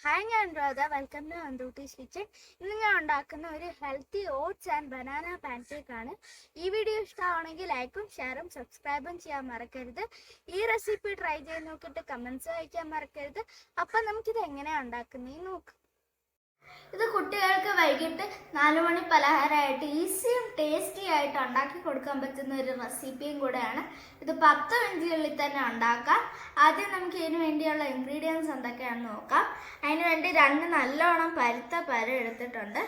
Hi, ഞാൻ Radha. Welcome to അന്തൂട്ടീസ് kitchen. ഇന്ന് ഞാൻ ഉണ്ടാക്കുന്ന ഒരു healthy oats and banana pancake ആണ്. ഈ വീഡിയോ ഇഷ്ടമാണെങ്കിൽ ലൈക്കും ഷെയറും സബ്സ്ക്രൈബും ചെയ്യാൻ മറക്കരുത്. ഈ റെസിപ്പി ട്രൈ ചെയ്ത് നോക്കിയിട്ട് കമൻസ് അയക്കാൻ മറക്കരുത്. അപ്പം നമുക്കിത് എങ്ങനെയാണ് ഉണ്ടാക്കുന്നതെന്ന് നോക്കാം. ഇത് കുട്ടികൾക്ക് വൈകിട്ട് 4 മണി പലഹാരമായിട്ട് ഈസിയും ടേസ്റ്റി ആയിട്ട് ഉണ്ടാക്കി കൊടുക്കാൻ പറ്റുന്ന ഒരു റെസിപ്പിയും കൂടെയാണ്. ഇത് 10 മിനിറ്റുകളിൽ തന്നെ ഉണ്ടാക്കാം. ആദ്യം നമുക്ക് ഇതിന് വേണ്ടിയുള്ള ഇൻഗ്രീഡിയൻസ് എന്തൊക്കെയാണെന്ന് നോക്കാം. അതിന് വേണ്ടി 2 നല്ലോണം പരുത്ത പഴം എടുത്തിട്ടുണ്ട്.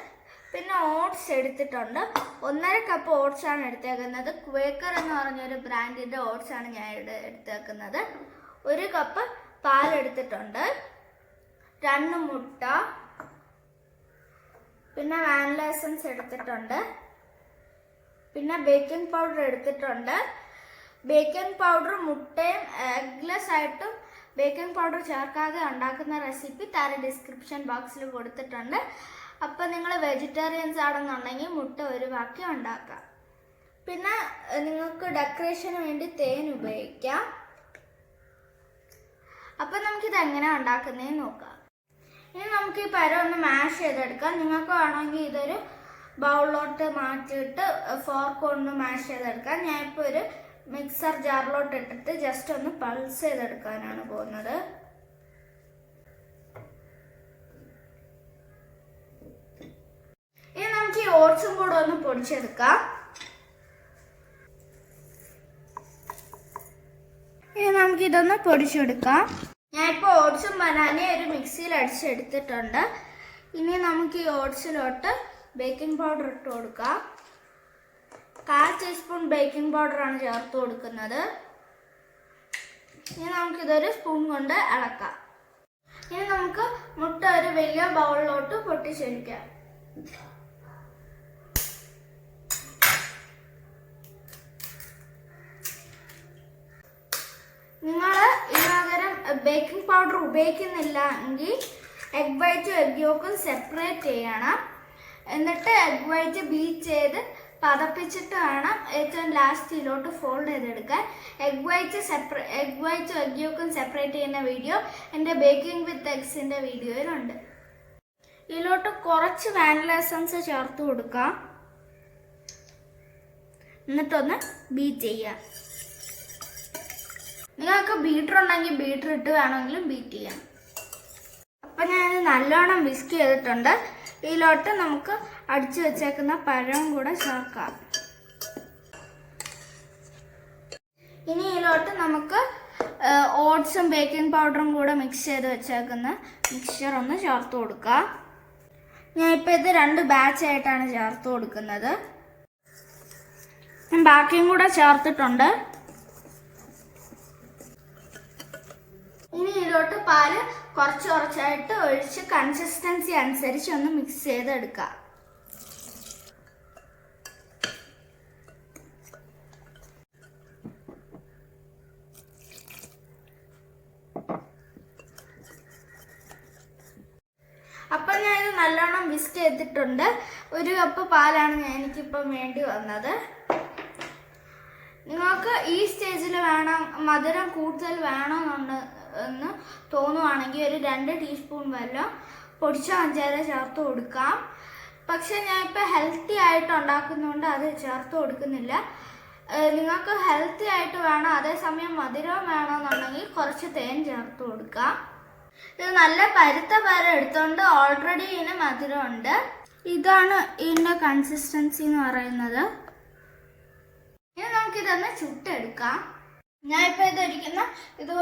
പിന്നെ ഓട്സ് എടുത്തിട്ടുണ്ട്. 1.5 കപ്പ് ഓട്സ് ആണ് എടുത്തേക്കുന്നത്. ക്വേക്കർ എന്ന് പറഞ്ഞൊരു ബ്രാൻഡിൻ്റെ ഓട്സ് ആണ് ഞാൻ എടുത്തേക്കുന്നത്. 1 കപ്പ് പാലെടുത്തിട്ടുണ്ട്. 2 മുട്ട, പിന്നെ വാനില എസൻസ് എടുത്തിട്ടുണ്ട്. പിന്നെ ബേക്കിംഗ് പൗഡർ എടുത്തിട്ടുണ്ട്. ബേക്കിംഗ് പൗഡർ മുട്ടയും എഗ്ലെസ് ആയിട്ടും ബേക്കിംഗ് പൗഡർ ചേർക്കാതെ ഉണ്ടാക്കുന്ന റെസിപ്പി താഴെ ഡിസ്ക്രിപ്ഷൻ ബോക്സിൽ കൊടുത്തിട്ടുണ്ട്. അപ്പോൾ നിങ്ങൾ വെജിറ്റേറിയൻസ് ആണെന്നുണ്ടെങ്കിൽ മുട്ട ഒഴിവാക്കി ഉണ്ടാക്കാം. പിന്നെ നിങ്ങൾക്ക് ഡെക്കറേഷന് വേണ്ടി തേൻ ഉപയോഗിക്കാം. അപ്പം നമുക്കിത് എങ്ങനെയാണ് ഉണ്ടാക്കുന്നതെന്ന് നോക്കാം. ഇനി നമുക്ക് ഈ പഴം ഒന്ന് മാഷ് ചെയ്തെടുക്കാം. നിങ്ങൾക്ക് വേണമെങ്കിൽ ഇതൊരു ബൗളിലോട്ട് മാറ്റിയിട്ട് ഫോർക്ക് കൊണ്ട് മാഷ് ചെയ്തെടുക്കാം. ഞാനിപ്പോൾ ഒരു മിക്സർ ജാറിലോട്ട് ഇട്ടിട്ട് ജസ്റ്റ് ഒന്ന് പൾസ് ചെയ്തെടുക്കാനാണ് പോകുന്നത്. ഇനി നമുക്ക് ഈ ഓട്സും കൂടെ ഒന്ന് പൊടിച്ചെടുക്കാം. ഇനി നമുക്കിതൊന്ന് പൊടിച്ചെടുക്കാം. ഞാനിപ്പോൾ ഓട്സും ബനാനയും ഒരു മിക്സിയിൽ അടിച്ചെടുത്തിട്ടുണ്ട്. ഇനി നമുക്ക് ഈ ഓട്സിലോട്ട് ബേക്കിംഗ് പൗഡർ ഇട്ട് കൊടുക്കാം. 1/4 ടീസ്പൂൺ ബേക്കിംഗ് പൗഡറാണ് ചേർത്ത് കൊടുക്കുന്നത്. ഇനി നമുക്കിതൊരു സ്പൂൺ കൊണ്ട് ഇളക്കാം. ഇനി നമുക്ക് മുട്ട ഒരു വലിയ ബൗളിലോട്ട് പൊട്ടിച്ചൊഴിക്കാം. നിങ്ങൾ ബേക്കിംഗ് പൗഡർ ഉപയോഗിക്കുന്നില്ല എങ്കിൽ എഗ് വൈറ്റും എഗ് യോക്കും സെപ്പറേറ്റ് ചെയ്യണം. എന്നിട്ട് എഗ് വൈറ്റ് ബീറ്റ് ചെയ്ത് പതപ്പിച്ചിട്ട് വേണം ഏറ്റവും ലാസ്റ്റിലോട്ട് ഫോൾഡ് ചെയ്തെടുക്കാൻ. എഗ് വൈറ്റും എഗ് യോക്കും സെപ്പറേറ്റ് ചെയ്യുന്ന വീഡിയോ എൻ്റെ ബേക്കിംഗ് വിത്ത് എഗ്സിൻ്റെ വീഡിയോയിലുണ്ട്. ഇതിലോട്ട് കുറച്ച് വാനില എസൻസ് ചേർത്ത് കൊടുക്കാം. എന്നിട്ടൊന്ന് ബീറ്റ് ചെയ്യാം. നിങ്ങൾക്ക് ബീറ്റർ ഉണ്ടെങ്കിൽ ബീറ്റർ ഇട്ട് വേണമെങ്കിലും ബീറ്റ് ചെയ്യാം. അപ്പം ഞാനിത് നല്ലോണം വിസ്ക് ചെയ്തിട്ടുണ്ട്. ഇതിലോട്ട് നമുക്ക് അടിച്ചു വെച്ചേക്കുന്ന പഴവും കൂടെ ചേർക്കാം. ഇനി ഇതിലോട്ട് നമുക്ക് ഓട്സും ബേക്കിംഗ് പൗഡറും കൂടെ മിക്സ് ചെയ്ത് വെച്ചേക്കുന്ന മിക്സ്ചർ ഒന്ന് ചേർത്ത് കൊടുക്കാം. ഞാനിപ്പോൾ ഇത് 2 ബാച്ചായിട്ടാണ് ചേർത്ത് കൊടുക്കുന്നത്. ഞാൻ ബാക്കിയും കൂടെ ചേർത്തിട്ടുണ്ട്. ഇനി ഇതിലോട്ട് പാല് കുറച്ചായിട്ട് ഒഴിച്ച് കൺസിസ്റ്റൻസി അനുസരിച്ച് ഒന്ന് മിക്സ് ചെയ്തെടുക്കാം. അപ്പം ഞാനിത് നല്ലോണം വിസ്ക് ചെയ്തിട്ടുണ്ട്. 1 കപ്പ് പാലാണ് എനിക്കിപ്പം വേണ്ടി വന്നത്. നിങ്ങൾക്ക് ഈ സ്റ്റേജിൽ വേണം മധുരം കൂടുതൽ വേണമെന്ന് തോന്നുവാണെങ്കിൽ ഒരു 2 ടീസ്പൂൺ വെല്ലം പൊടിച്ച പഞ്ചാര ചേർത്ത് കൊടുക്കാം. പക്ഷെ ഞാനിപ്പോൾ ഹെൽത്തി ആയിട്ട് ഉണ്ടാക്കുന്നതുകൊണ്ട് അത് ചേർത്ത് കൊടുക്കുന്നില്ല. നിങ്ങൾക്ക് ഹെൽത്തി ആയിട്ട് വേണം, അതേസമയം മധുരവും വേണമെന്നുണ്ടെങ്കിൽ കുറച്ച് തേൻ ചേർത്ത് കൊടുക്കാം. ഇത് നല്ല പരുത്ത പഴം എടുത്തുകൊണ്ട് ഓൾറെഡി ഇതിന് മധുരമുണ്ട്. ഇതാണ് ഇതിൻ്റെ കൺസിസ്റ്റൻസി എന്ന് പറയുന്നത്. ഇനി നമുക്കിതൊന്ന് ചുട്ടെടുക്കാം. ഞാനിപ്പോൾ ഇത്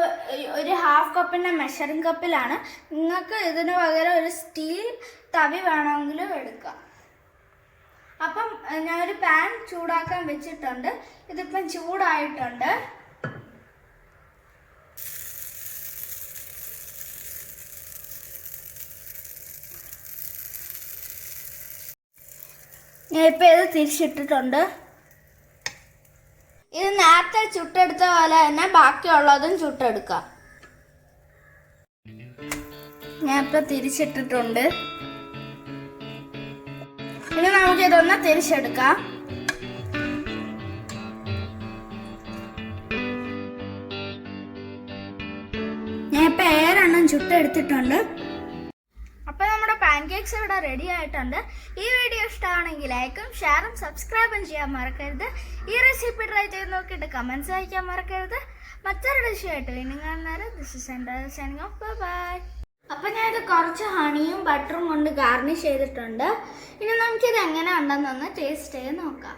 ഒരു 1/2 കപ്പിൻ്റെ മെഷറിംഗ് കപ്പിലാണ്. നിങ്ങൾക്ക് ഇതിന് പകരം ഒരു സ്റ്റീൽ തവി വേണമെങ്കിലും എടുക്കാം. അപ്പം ഞാനൊരു പാൻ ചൂടാക്കാൻ വെച്ചിട്ടുണ്ട്. ഇതിപ്പം ചൂടായിട്ടുണ്ട്. ഞാനിപ്പോൾ ഇത് തിരിച്ചിട്ടിട്ടുണ്ട്. ഇത് നേരത്തെ ചുട്ടെടുത്ത പോലെ തന്നെ ബാക്കിയുള്ളതും ചുട്ടെടുക്കാം. ഞാനിപ്പോൾ തിരിച്ചിട്ടിട്ടുണ്ട്. ഇനി നമുക്കിതൊന്ന് തിരിച്ചെടുക്കാം. ഞാൻ ഇപ്പം 7 എണ്ണം ചുട്ടെടുത്തിട്ടുണ്ട്. കേക്ക്സ് ഇവിടെ റെഡി ആയിട്ടുണ്ട്. ഈ വീഡിയോ ഇഷ്ടമാണെങ്കിൽ ലൈക്കും ഷെയറും സബ്സ്ക്രൈബും ചെയ്യാൻ മറക്കരുത്. ഈ റെസിപ്പി ട്രൈ ചെയ്ത് നോക്കിയിട്ട് കമൻറ്റ്സ് അയക്കാൻ മറക്കരുത്. മറ്റൊരു ഡിഷായിട്ട് വീണ്ടും കാണുന്നവരെ this is sender signing off. Bye. അപ്പം ഞാനിത് കുറച്ച് ഹണിയും ബട്ടറും കൊണ്ട് ഗാർണിഷ് ചെയ്തിട്ടുണ്ട്. ഇനി നമുക്കിത് എങ്ങനെ ഉണ്ടെന്നൊന്ന് ടേസ്റ്റ് ചെയ്ത് നോക്കാം.